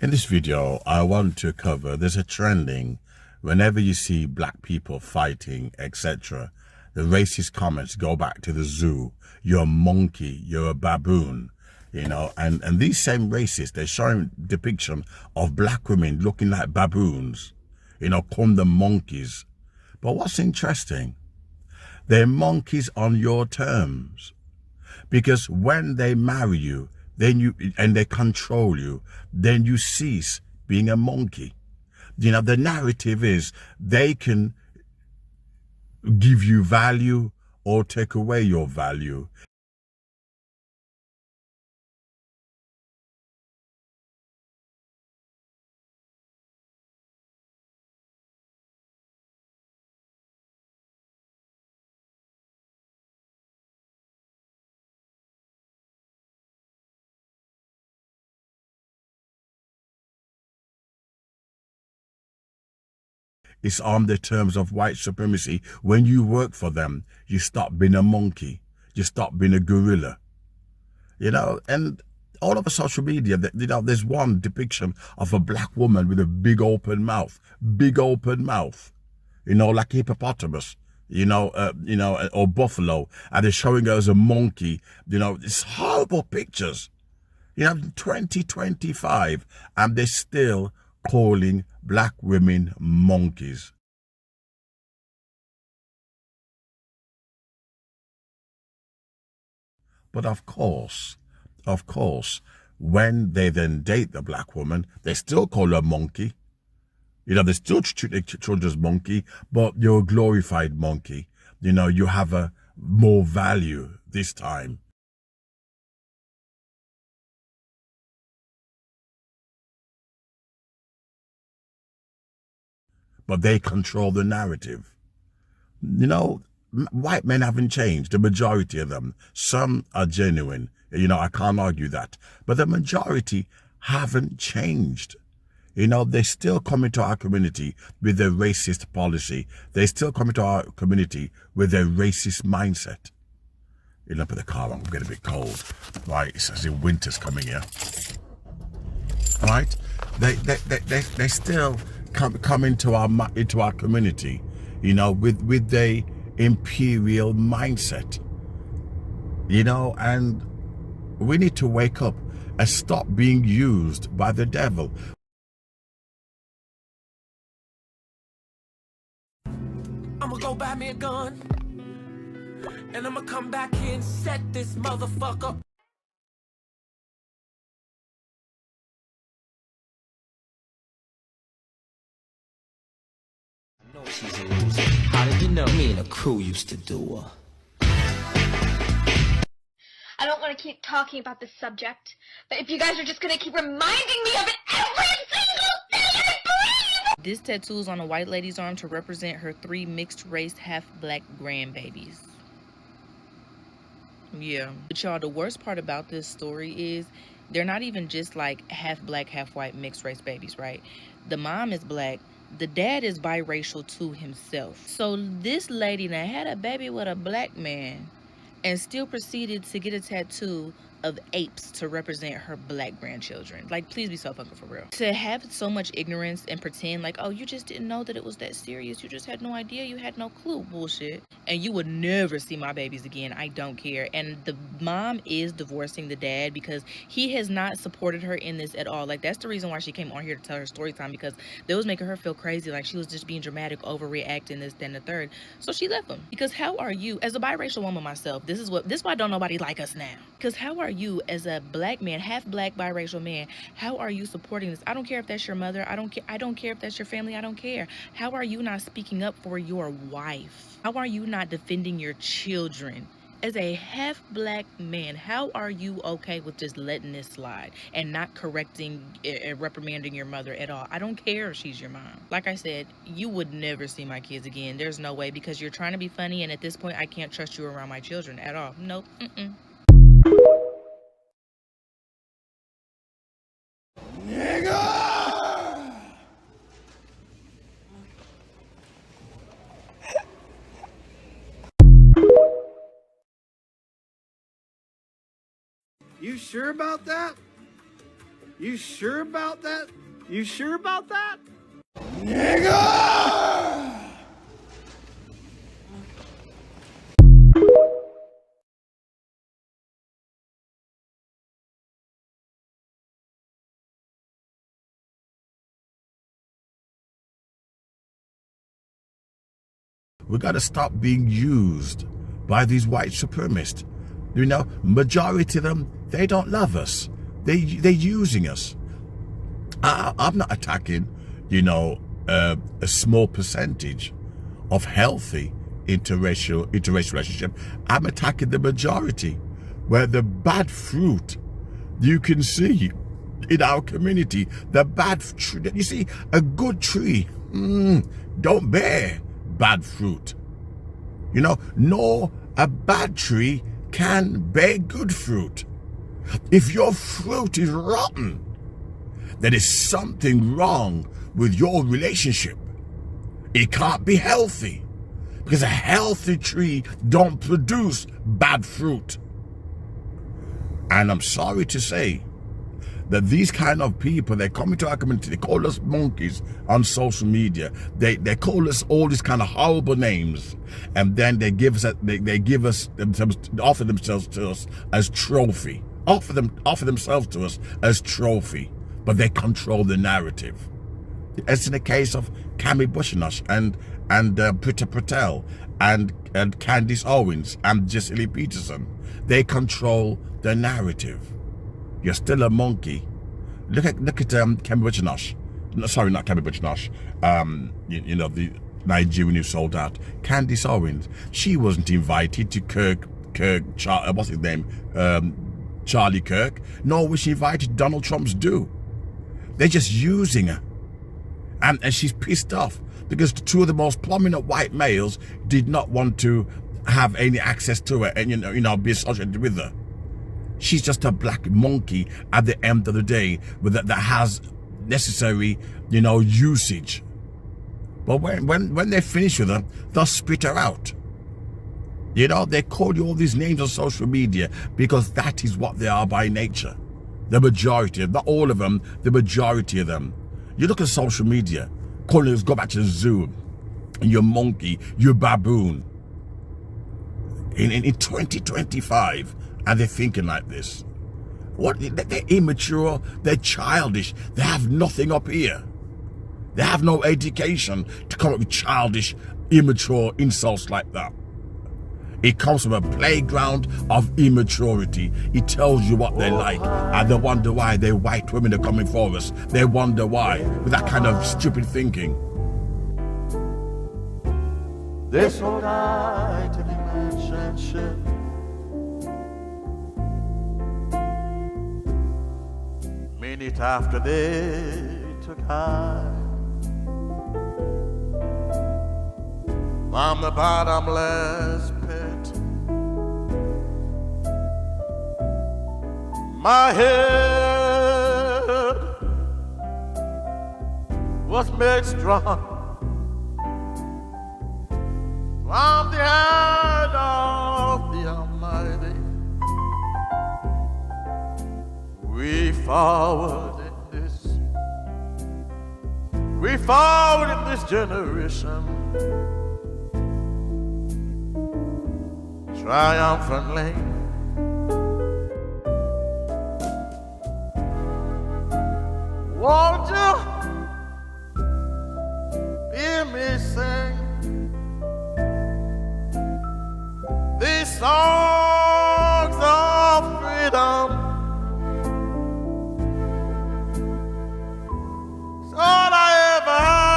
In this video, I want to cover, there's a trending, whenever you see black people fighting, etc., the racist comments go back to the zoo. You're a monkey, you're a baboon, you know, and these same racists, they're showing depiction of black women looking like baboons, you know, call them monkeys. But what's interesting, they're monkeys on your terms, because when they marry you, and they control you, then you cease being a monkey. You know, the narrative is they can give you value or take away your value. It's on the terms of white supremacy. When you work for them, you stop being a monkey. You stop being a gorilla. You know, and all over social media, you know, there's one depiction of a black woman with a big open mouth, you know, like hippopotamus, or buffalo, and they're showing her as a monkey. You know, it's horrible pictures. You know, 2025, and they're still calling black women monkeys. But of course, when they then date the black woman, they still call her monkey. You know, they still treat their children as monkey, but you're a glorified monkey. You know, you have a more value this time. But they control the narrative. You know, white men haven't changed, the majority of them. Some are genuine, you know, I can't argue that. But the majority haven't changed. You know, they still come into our community with their racist policy. They still come into our community with their racist mindset. You know, put the car on, I'm getting a bit cold. Right, it's as if winter's coming here. Right? They still come into our community, you know, with the imperial mindset, you know, and we need to wake up and stop being used by the devil. I'ma go buy me a gun, and I'ma come back here and set this motherfucker up. I know she's a loser. How did you know? Me and the crew used to do her. I don't want to keep talking about this subject, but if you guys are just going to keep reminding me of it every single day I breathe! This tattoo is on a white lady's arm to represent her 3 mixed-race, half-black grandbabies. Yeah. But y'all, the worst part about this story is they're not even just like half-black, half-white mixed-race babies, right? The mom is black. The dad is biracial to himself. So this lady now had a baby with a black man and still proceeded to get a tattoo of apes to represent her black grandchildren. Like, please be so fucking for real. To have so much ignorance and pretend like, oh, you just didn't know that it was that serious. You just had no idea. You had no clue. Bullshit. And you would never see my babies again. I don't care. And the mom is divorcing the dad because he has not supported her in this at all. Like, that's the reason why she came on here to tell her story time, because that was making her feel crazy. Like, she was just being dramatic, overreacting, this, then the third. So she left him. Because how are you, as a biracial woman myself, this is why don't nobody like us now. Because how are you, as a black man, half black biracial man, how are you supporting this? I don't care if that's your mother. I don't care if that's your family. I don't care. How are you not speaking up for your wife? How are you not defending your children? As a half black man, how are you okay with just letting this slide and not correcting and reprimanding your mother at all? I don't care if she's your mom. Like I said, you would never see my kids again. There's no way, because you're trying to be funny, and at this point, I can't trust you around my children at all. Nope. You sure about that? You sure about that? You sure about that? Nigga! We got to stop being used by these white supremacists. You know, majority of them, they don't love us. They're using us. I'm not attacking, you know, a small percentage of healthy interracial relationship. I'm attacking the majority, where the bad fruit you can see in our community, the bad tree. You see, a good tree don't bear bad fruit. You know, nor a bad tree can bear good fruit. If your fruit is rotten, there is something wrong with your relationship. It can't be healthy, because a healthy tree don't produce bad fruit. And I'm sorry to say that these kind of people, they come into our community, they call us monkeys on social media. They call us all these kind of horrible names, and then they offer themselves to us as trophy. Offer themselves to us as trophy, but they control the narrative. As in the case of Cami Bushinash and Prita Patel and Candice Owens and Jessie Peterson. They control the narrative. You're still a monkey. Look at Cami Bushinash. No, sorry, not Cami Bushinash. You know, the Nigerian who sold out. Candice Owens. She wasn't invited to what's his name? Charlie Kirk. Nor was she invited Donald Trump's do. They're just using her. And she's pissed off because two of the most prominent white males did not want to have any access to her and you know be associated with her. She's just a black monkey at the end of the day that has necessary, you know, usage. But when they finish with her, they'll spit her out. You know, they call you all these names on social media because that is what they are by nature. The majority, not all of them, the majority of them. You look at social media, calling us, go back to the zoo, and you're monkey, you're baboon. In 2025, and they're thinking like this. What? They're immature, they're childish, they have nothing up here. They have no education to come up with childish, immature insults like that. It comes from a playground of immaturity. It tells you what they like, and they wonder why their white women are coming for us. They wonder why, with that kind of stupid thinking. This old mansion ship minute after they took high from the bottomless pit, my head was made strong from the hand of the Almighty. We forward in this generation, triumphantly. Won't you hear me sing this song?